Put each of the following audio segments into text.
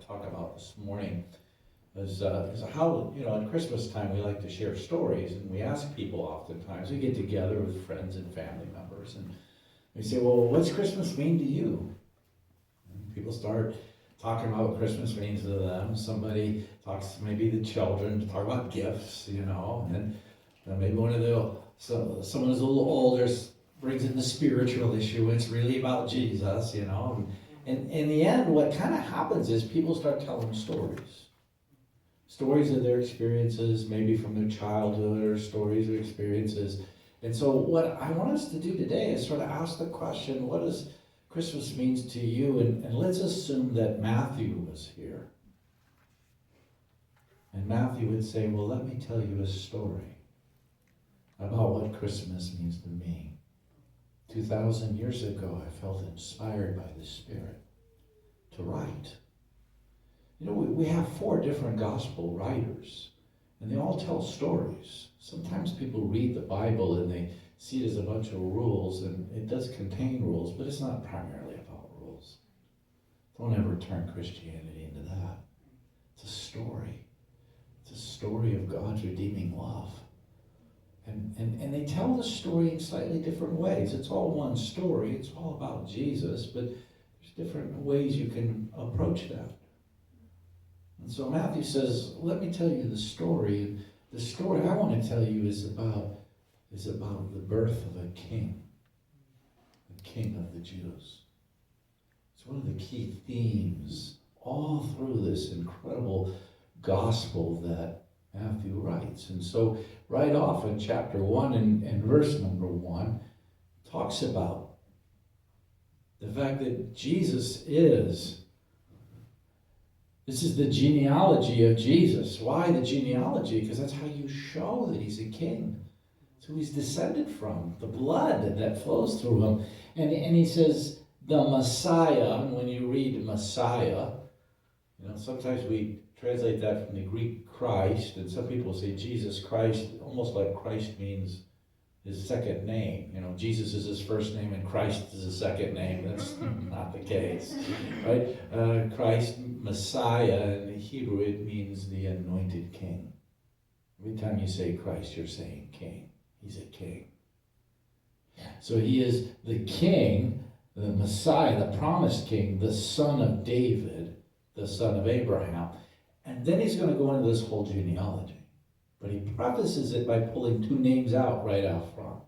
to talk about this morning is how, at Christmas time we like to share stories, and we ask people oftentimes, we get together with friends and family members, and we say, well, what's Christmas mean to you? And people start talking about what Christmas means to them. Somebody talks, maybe the children, to talk about gifts, and then maybe someone who's a little older brings in the spiritual issue. It's really about Jesus, And in the end, what kind of happens is people start telling stories of their experiences, maybe from their childhood, or stories of experiences. And so what I want us to do today is sort of ask the question, what does Christmas means to you? And let's assume that Matthew was here. And Matthew would say, well, let me tell you a story about what Christmas means to me. 2,000 years ago, I felt inspired by the Spirit to write. We have 4 different gospel writers, and they all tell stories. Sometimes people read the Bible and they see it as a bunch of rules, and it does contain rules, but it's not primarily about rules. Don't ever turn Christianity into that. It's a story. It's a story of God's redeeming love. And they tell the story in slightly different ways. It's all one story. It's all about Jesus, but there's different ways you can approach that. And so Matthew says, let me tell you the story. And the story I want to tell you is about the birth of a king, the King of the Jews. It's one of the key themes all through this incredible gospel that Matthew writes. And so right off in chapter 1 and verse number 1 talks about the fact that Jesus this is the genealogy of Jesus. Why the genealogy? Because that's how you show that he's a king. It's who he's descended from, the blood that flows through him. And he says the Messiah, and when you read Messiah, sometimes we translate that from the Greek Christ, and some people say Jesus Christ, almost like Christ means his second name. Jesus is his first name and Christ is his second name. That's not the case, right? Christ, Messiah, in Hebrew, it means the anointed king. Every time you say Christ, you're saying king. He's a king. So he is the king, the Messiah, the promised king, the son of David, the son of Abraham. And then he's going to go into this whole genealogy. But he prefaces it by pulling 2 names out right out front.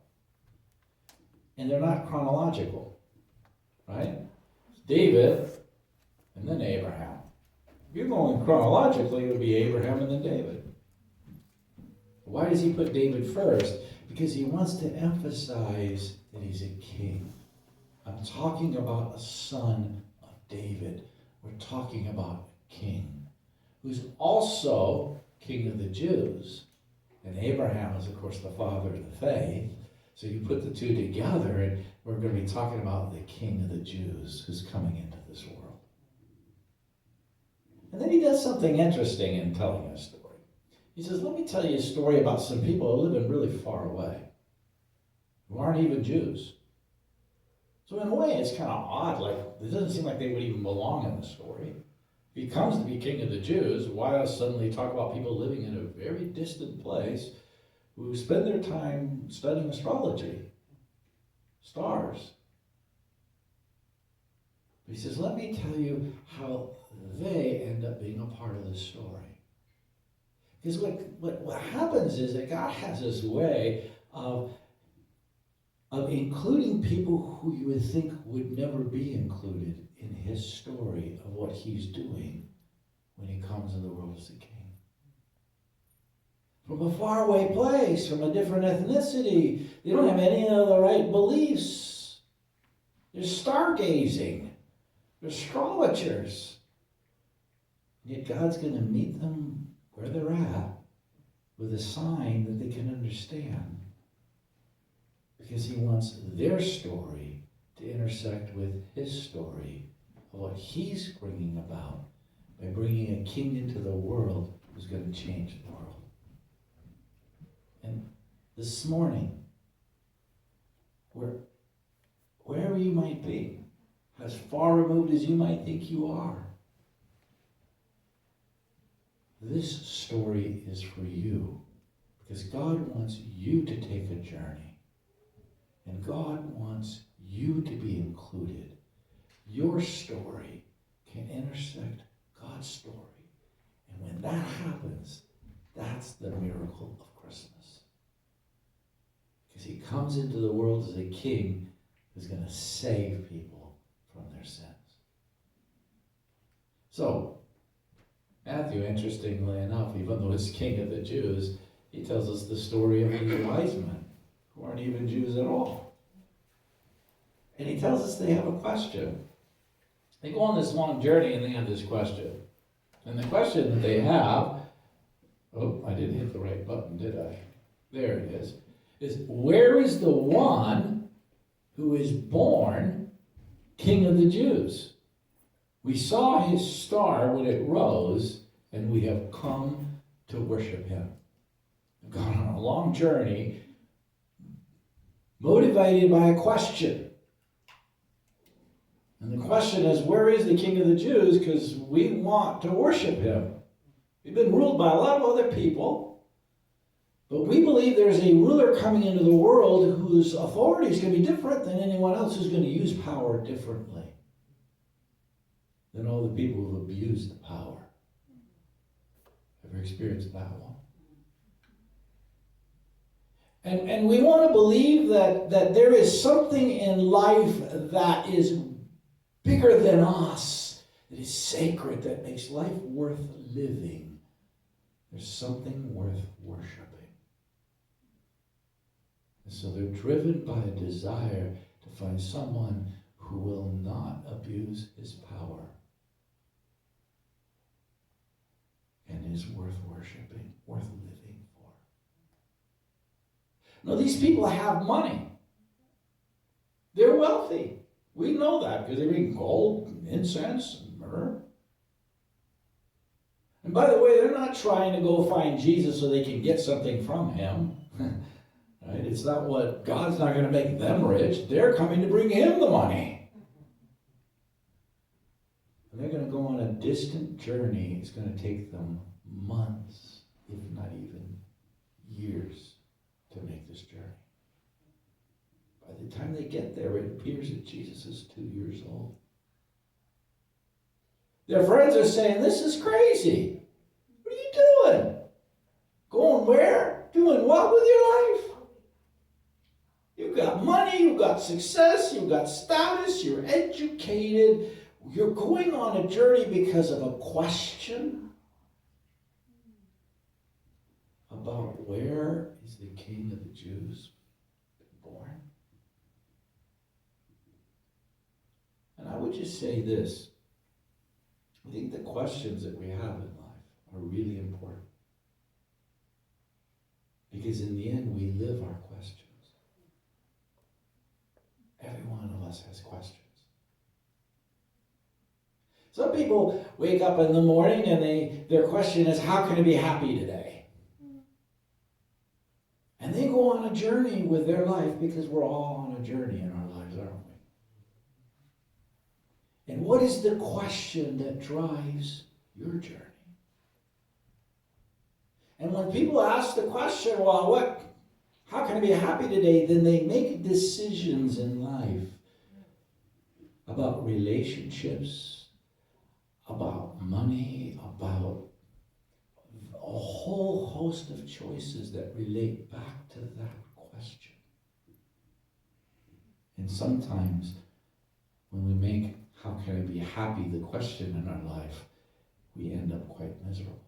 And they're not chronological, right? It's David and then Abraham. If you're going chronologically, it would be Abraham and then David. Why does he put David first? Because he wants to emphasize that he's a king. I'm talking about a son of David. We're talking about a king who's also King of the Jews. And Abraham is, of course, the father of the faith. So you put the 2 together, and we're going to be talking about the King of the Jews who's coming into this world. And then he does something interesting in telling a story. He says, let me tell you a story about some people who live really far away, who aren't even Jews. So in a way, it's kind of odd. Like, it doesn't seem like they would even belong in the story. If he comes to be King of the Jews, why suddenly talk about people living in a very distant place who spend their time studying astrology, stars? But he says, let me tell you how they end up being a part of the story. Because what happens is that God has this way of including people who you would think would never be included in his story of what he's doing when he comes in the world as a king. From a faraway place, from a different ethnicity, they don't have any of the right beliefs. They're stargazing. They're astrologers. Yet God's going to meet them where they're at with a sign that they can understand. Because he wants their story to intersect with his story of what he's bringing about by bringing a king into the world who's going to change the world. And this morning, wherever you might be, as far removed as you might think you are, This story is for you because God wants you to take a journey. And God wants you to be included. Your story can intersect God's story. And when that happens, that's the miracle of Christmas. Because he comes into the world as a king who's going to save people from their sins. So, Matthew, interestingly enough, even though he's king of the Jews, he tells us the story of these wise men who aren't even Jews at all. And he tells us they have a question. They go on this long journey and they have this question. And the question that they have, oh, I didn't hit the right button, did I? There it is where is the one who is born King of the Jews? We saw his star when it rose, and we have come to worship him. We've gone on a long journey, motivated by a question. And the question is, where is the King of the Jews? Because we want to worship him. We've been ruled by a lot of other people, but we believe there's a ruler coming into the world whose authority is going to be different than anyone else, who's going to use power differently than all the people who've abused the power. Ever experienced that one? And we want to believe that there is something in life that is bigger than us, that is sacred, that makes life worth living. There's something worth worshiping. And so they're driven by a desire to find someone who will not abuse his power and is worth worshiping, worth living for. Now, these people have money. They're wealthy. We know that because they bring gold, incense, and myrrh. And by the way, they're not trying to go find Jesus so they can get something from him. Right? It's not what, God's not going to make them rich. They're coming to bring him the money. And they're going to go on a distant journey. It's going to take them months, if not even years, to make this journey. By the time they get there, it appears that Jesus is 2 years old. Their friends are saying, this is crazy. What are you doing? Going where? Doing what with your life? You've got money, you've got success, you've got status, you're educated. You're going on a journey because of a question about where is the King of the Jews born? And I would just say this. I think the questions that we have in life are really important. Because in the end, we live our questions. Every one of us has questions. Some people wake up in the morning and their question is, how can I be happy today? And they go on a journey with their life because we're all on a journey in our lives, aren't we? And what is the question that drives your journey? And when people ask the question, well, how can I be happy today? Then they make decisions in life about relationships, about money, about a whole host of choices that relate back to that question. And sometimes when we make how can I be happy the question in our life, we end up quite miserable.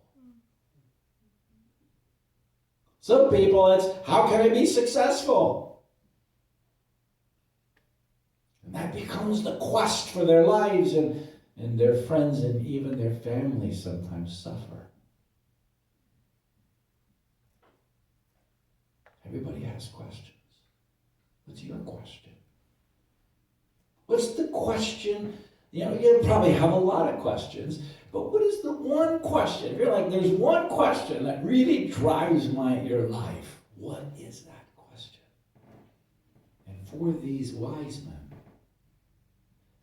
Some people, it's how can I be successful? And that becomes the quest for their lives, and their friends and even their families sometimes suffer. Everybody has questions. What's your question? What's the question? You probably have a lot of questions, but what is the one question? If you're like, there's one question that really drives your life, what is that question? And for these wise men,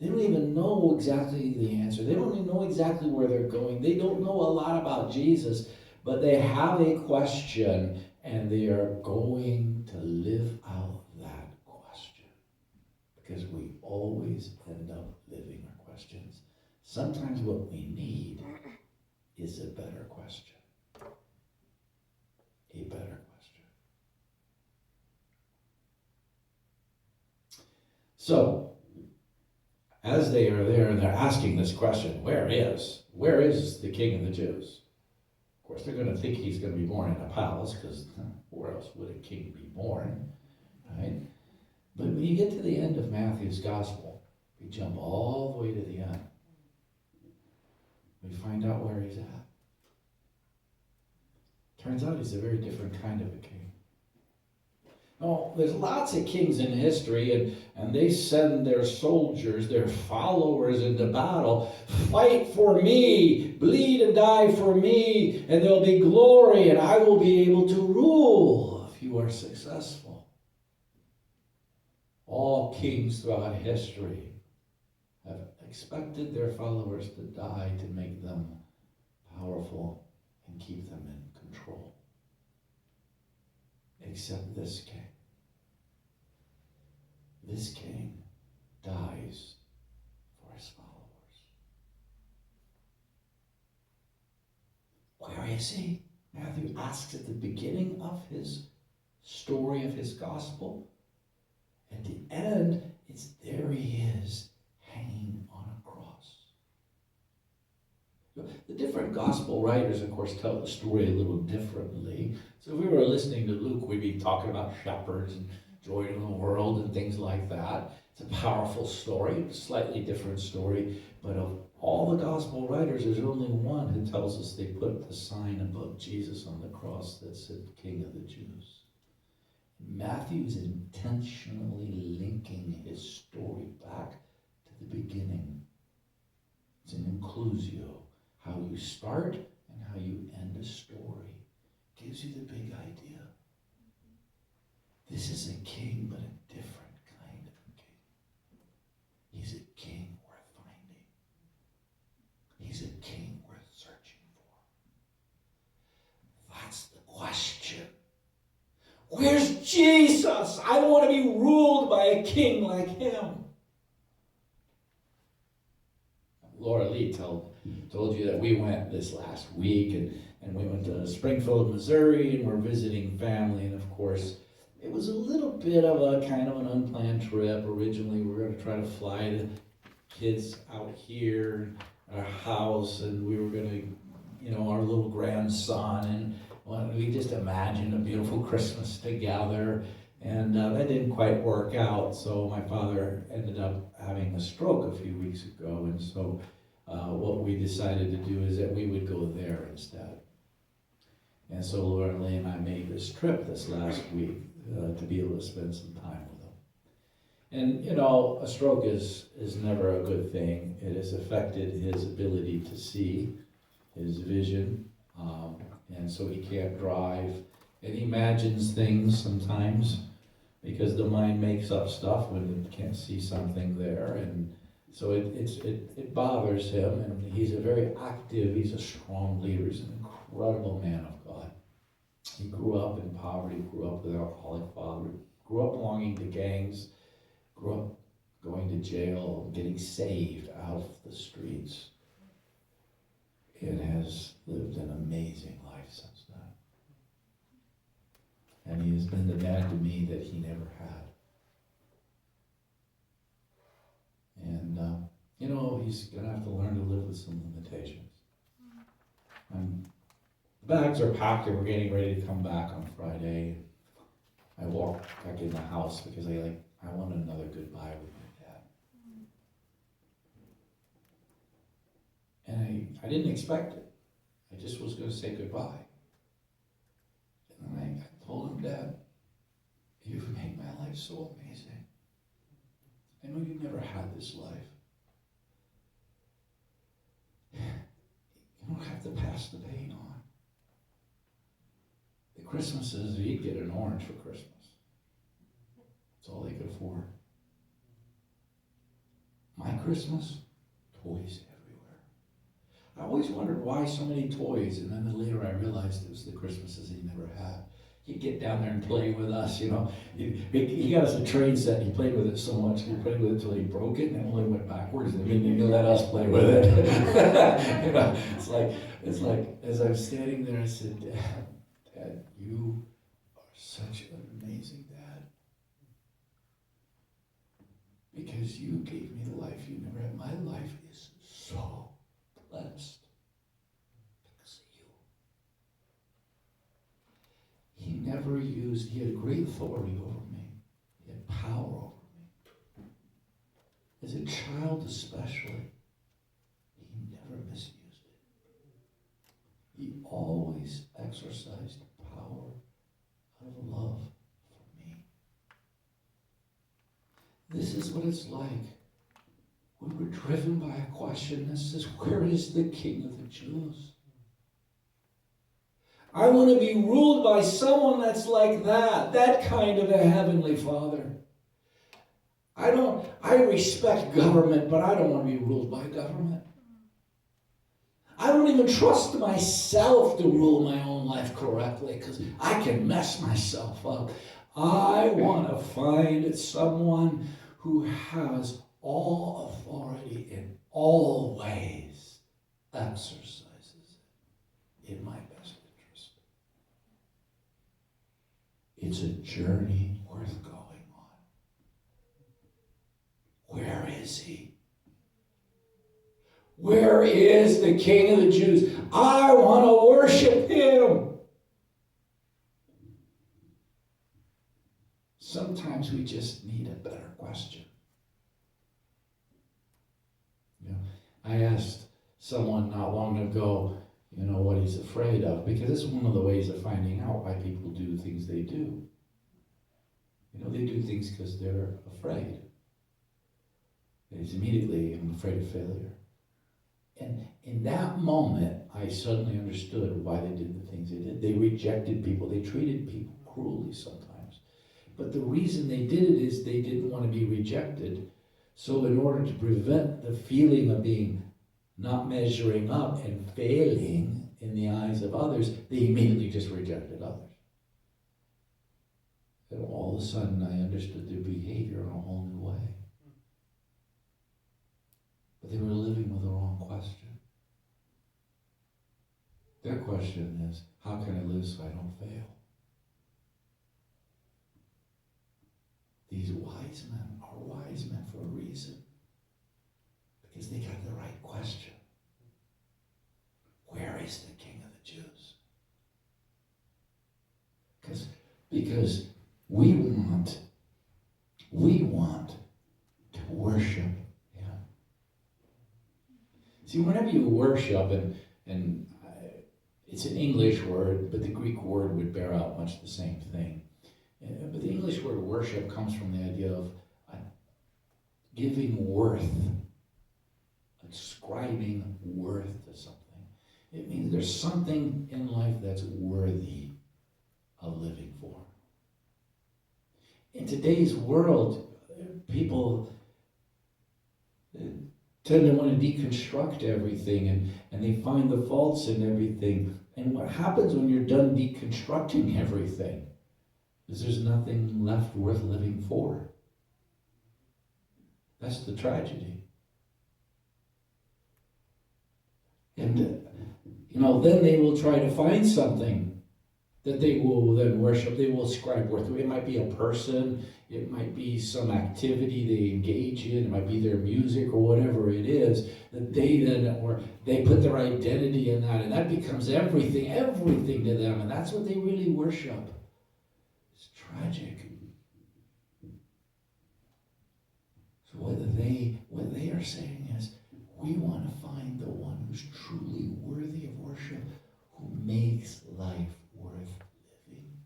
They don't even know exactly the answer. They don't even know exactly where they're going. They don't know a lot about Jesus, but they have a question, and they are going to live out that question. Because we always end up living our questions. Sometimes what we need is a better question. A better question. So, as they are there and they're asking this question, where is the King of the Jews? Of course, they're going to think he's going to be born in a palace, because where else would a king be born, right? But when you get to the end of Matthew's gospel, we jump all the way to the end. We find out where he's at. Turns out he's a very different kind of a king. No, there's lots of kings in history, and they send their soldiers, their followers into battle. Fight for me, bleed and die for me, and there'll be glory, and I will be able to rule if you are successful. All kings throughout history have expected their followers to die to make them powerful and keep them in control. Except this king. This king dies for his followers. Where is he? Matthew asks at the beginning of his story of his gospel. At the end, it's there he is, hanging on a cross. The different gospel writers, of course, tell the story a little differently. So if we were listening to Luke, we'd be talking about shepherds and joy to the world and things like that. It's a powerful story, slightly different story. But of all the gospel writers, there's only one who tells us they put the sign above Jesus on the cross that said King of the Jews. Matthew is intentionally linking his story back to the beginning. It's an inclusio. How you start and how you end a story gives you the big idea. This is a king, but a different kind of a king. He's a king worth finding. He's a king worth searching for. That's the question. Where's Jesus? I want to be ruled by a king like him. Laura Lee told you that we went this last week, and we went to Springfield, Missouri, and we're visiting family, and of course, it was a little bit of a kind of an unplanned trip. Originally, we were going to try to fly the kids out here, our house, and we were going to, our little grandson, and we just imagined a beautiful Christmas together, and that didn't quite work out. So my father ended up having a stroke a few weeks ago, and so what we decided to do is that we would go there instead. And so Laura and Lee and I made this trip this last week to be able to spend some time with them. And a stroke is never a good thing. It has affected his ability to see, his vision, and so he can't drive. And he imagines things sometimes because the mind makes up stuff when it can't see something there, and so it bothers him. And he's a very active, he's a strong leader, he's an incredible man of God. He grew up in poverty, grew up with an alcoholic father, grew up belonging to gangs, grew up going to jail, getting saved out of the streets, and has lived an amazing life since then. And he has been the dad to me that he never had. And, he's going to have to learn to live with some limitations. And the bags are packed and we're getting ready to come back on Friday. I walked back in the house because I want another goodbye with my dad. And I didn't expect it. I just was going to say goodbye. And then I told him, Dad, you've made my life so amazing. I know you never had this life. You don't have to pass the pain on. The Christmases, he'd get an orange for Christmas. That's all they could afford. My Christmas, toys everywhere. I always wondered why so many toys, and then later I realized it was the Christmases he never had. He'd get down there and play with us, you know. He got us a train set, and he played with it so much, he played with it until he broke it, and it only went backwards, and then he let us play with it. You know, it's like, as I was standing there, I said, Dad, you are such an amazing dad. Because you gave me the life you never had. My life is so blessed because of you. He never used, he had great authority over me. He had power over me. As a child especially, he never misused it. He always exercised power out of love for me. This is what it's like when we're driven by a question that says, where is the King of the Jews? I want to be ruled by someone that's like that kind of a heavenly Father. I respect government, but I don't want to be ruled by government. I don't even trust myself to rule my own life correctly because I can mess myself up. I want to find someone who has all authority in all ways, exercises it in my best interest. It's a journey worth going on. Where is he? Where is the King of the Jews? I want to worship him. Sometimes we just need a better question. You know, I asked someone not long ago, what he's afraid of, because it's one of the ways of finding out why people do things they do. They do things because they're afraid. And he's immediately, I'm afraid of failure. And in that moment, I suddenly understood why they did the things they did. They rejected people. They treated people cruelly sometimes. But the reason they did it is they didn't want to be rejected. So in order to prevent the feeling of being not measuring up and failing in the eyes of others, they immediately just rejected others. And all of a sudden, I understood their behavior in a whole new way. But they were living with the wrong question. Their question is, how can I live so I don't fail? These wise men are wise men for a reason. Because they got the right question. Where is the King of the Jews? Because we want to worship him. See, whenever you worship, and it's an English word, but the Greek word would bear out much the same thing. But the English word worship comes from the idea of giving worth, ascribing worth to something. It means there's something in life that's worthy of living for. In today's world, people tend to want to deconstruct everything, and they find the faults in everything. And what happens when you're done deconstructing everything is there's nothing left worth living for. That's the tragedy. And, then they will try to find something that they will then worship. They will ascribe worth to. It might be a person. It might be some activity they engage in. It might be their music or whatever it is that they put their identity in that, and that becomes everything to them, and that's what they really worship. It's tragic. So what they are saying is, we want to find the one who's truly worthy of worship, who makes life worth living.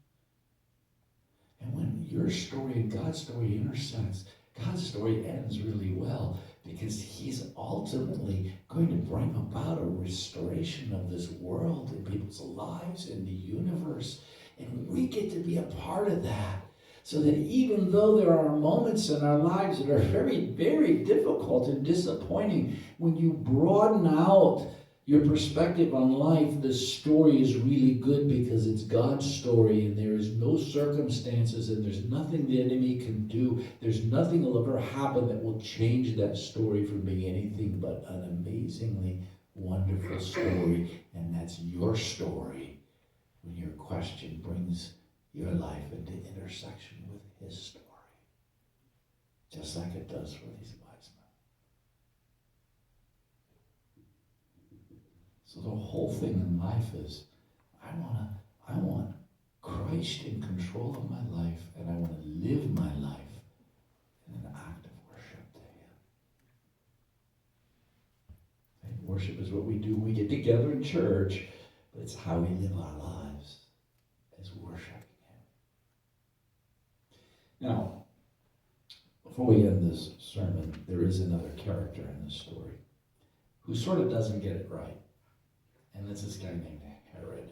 And when your story and God's story intersects, God's story ends really well, because he's ultimately going to bring about a restoration of this world in people's lives, in the universe. And we get to be a part of that. So that even though there are moments in our lives that are very, very difficult and disappointing, when you broaden out your perspective on life, the story is really good because it's God's story and there is no circumstances and there's nothing the enemy can do. There's nothing will ever happen that will change that story from being anything but an amazingly wonderful story. And that's your story when your question brings your life into intersection with his story. Just like it does for these wise men. So the whole thing in life is, I want Christ in control of my life, and I want to live my life in an act of worship to him. And worship is what we do when we get together in church, but it's how we live our lives as worshiping him. Now, before we end this sermon, there is another character in this story who sort of doesn't get it right. And it's this guy named Herod,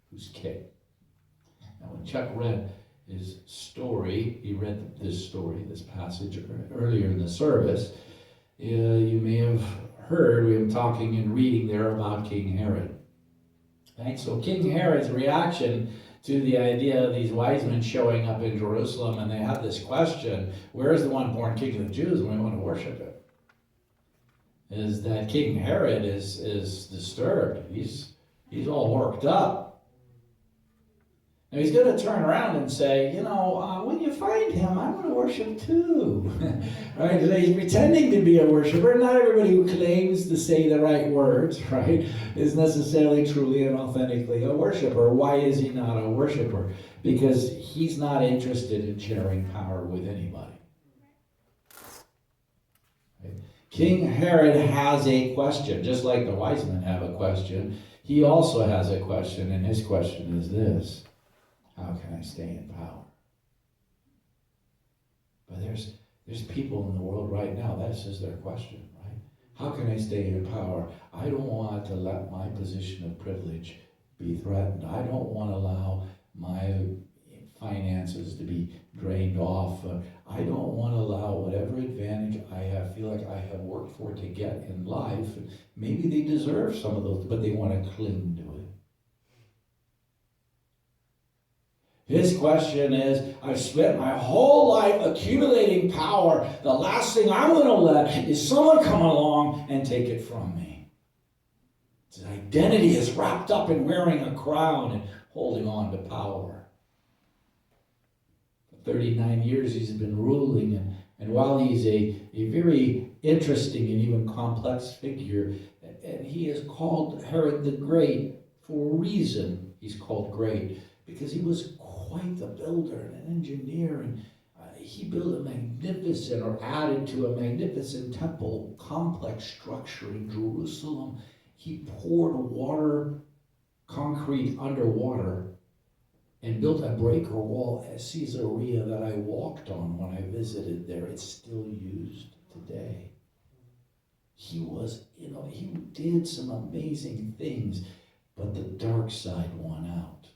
who's king. Now, when Chuck read his story, he read this story, this passage earlier in the service, you may have heard him talking and reading there about King Herod. Right? So King Herod's reaction to the idea of these wise men showing up in Jerusalem, and they have this question, where is the one born king of the Jews, and we want to worship him? Is that King Herod is disturbed. He's all worked up. Now he's going to turn around and say, when you find him, I want to worship too. Right? So he's pretending to be a worshiper. Not everybody who claims to say the right words, right, is necessarily truly and authentically a worshiper. Why is he not a worshiper? Because he's not interested in sharing power with anybody. King Herod has a question, just like the wise men have a question. He also has a question, and his question is this: how can I stay in power? But there's people in the world right now, this is their question, right? How can I stay in power? I don't want to let my position of privilege be threatened. I don't want to allow my finances to be drained off. I don't want to allow whatever advantage I feel like I have worked for to get in life. Maybe they deserve some of those, but they want to cling to it. His question is, I've spent my whole life accumulating power. The last thing I'm going to let is someone come along and take it from me. His identity is wrapped up in wearing a crown and holding on to power. 39 years he's been ruling, and while he's a very interesting and even complex figure, and he is called Herod the Great for a reason. He's called great because he was quite the builder and an engineer, and he built a magnificent, or added to a magnificent temple complex structure in Jerusalem. He poured concrete underwater, and built a breaker wall at Caesarea that I walked on when I visited there. It's still used today. He was, he did some amazing things, but the dark side won out.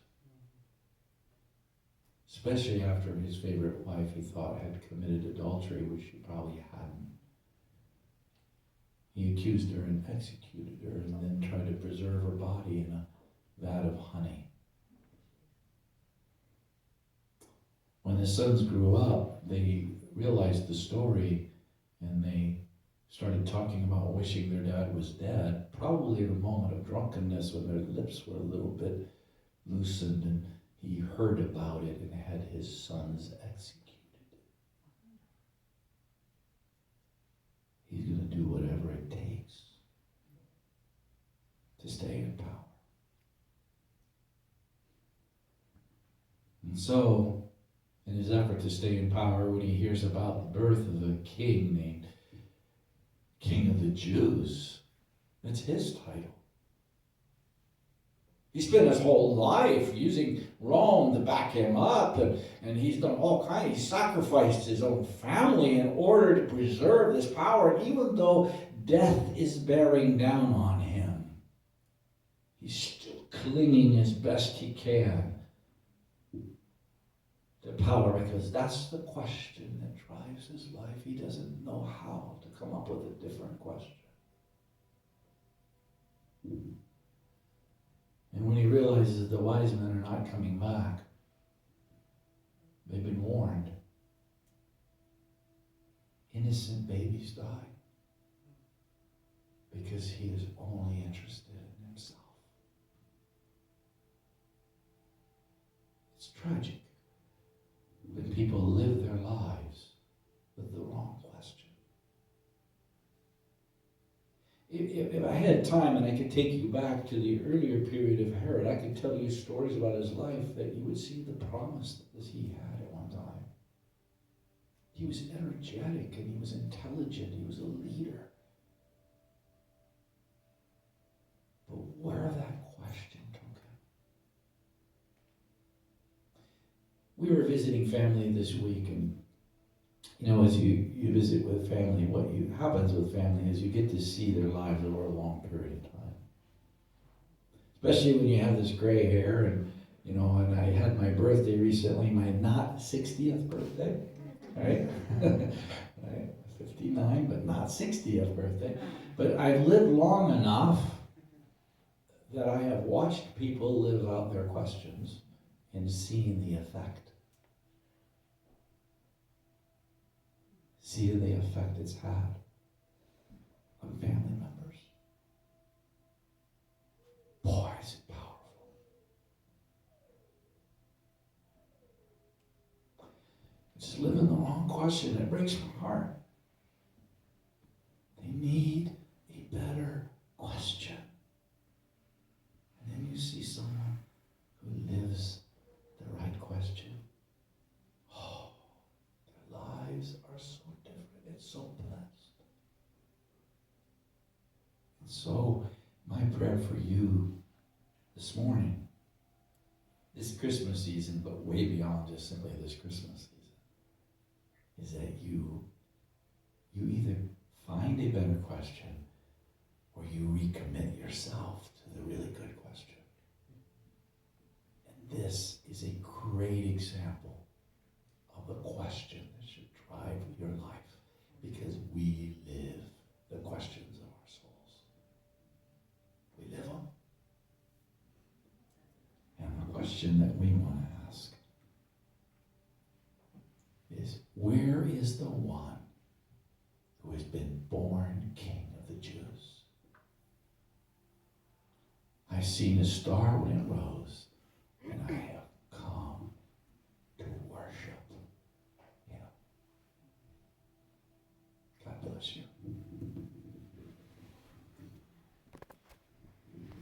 Especially after his favorite wife, he thought, had committed adultery, which she probably hadn't. He accused her and executed her, and then tried to preserve her body in a vat of honey. When the sons grew up, they realized the story, and they started talking about wishing their dad was dead, probably in a moment of drunkenness when their lips were a little bit loosened, and he heard about it and had his sons executed. He's going to do whatever it takes to stay in power. And so, in his effort to stay in power, when he hears about the birth of a king named King of the Jews, that's his title. He spent his whole life using Rome to back him up, and he's done all kinds. He sacrificed his own family in order to preserve this power. And even though death is bearing down on him, he's still clinging as best he can the power, because that's the question that drives his life. He doesn't know how to come up with a different question. And when he realizes the wise men are not coming back, they've been warned. Innocent babies die because he is only interested in himself. It's tragic when people live their lives with the wrong question. If I had time and I could take you back to the earlier period of Herod, I could tell you stories about his life that you would see the promise that he had at one time. He was energetic and he was intelligent. He was a leader. But where that question took him. We were visiting family this week, and as you visit with family, what happens with family is you get to see their lives over a long period of time. Especially when you have this gray hair, and and I had my birthday recently, my not 60th birthday, right? Right? 59, but not 60th birthday. But I've lived long enough that I have watched people live out their questions and seen the effect. See the effect it's had on family members. Boy, is it powerful. Just living the wrong question. It breaks my heart. They need a better question. And then you see someone who lives the right question. Oh, their lives are so different. It's so blessed. And so, my prayer for you this morning, this Christmas season, but way beyond just simply this Christmas season, is that you either find a better question or you recommit yourself to the really good question. And this is a great example of the question that should drive your life, because we live the questions of our souls. We live them. And the question that we want to ask is, where is the one who has been born King of the Jews? I've seen a star when it rose, and I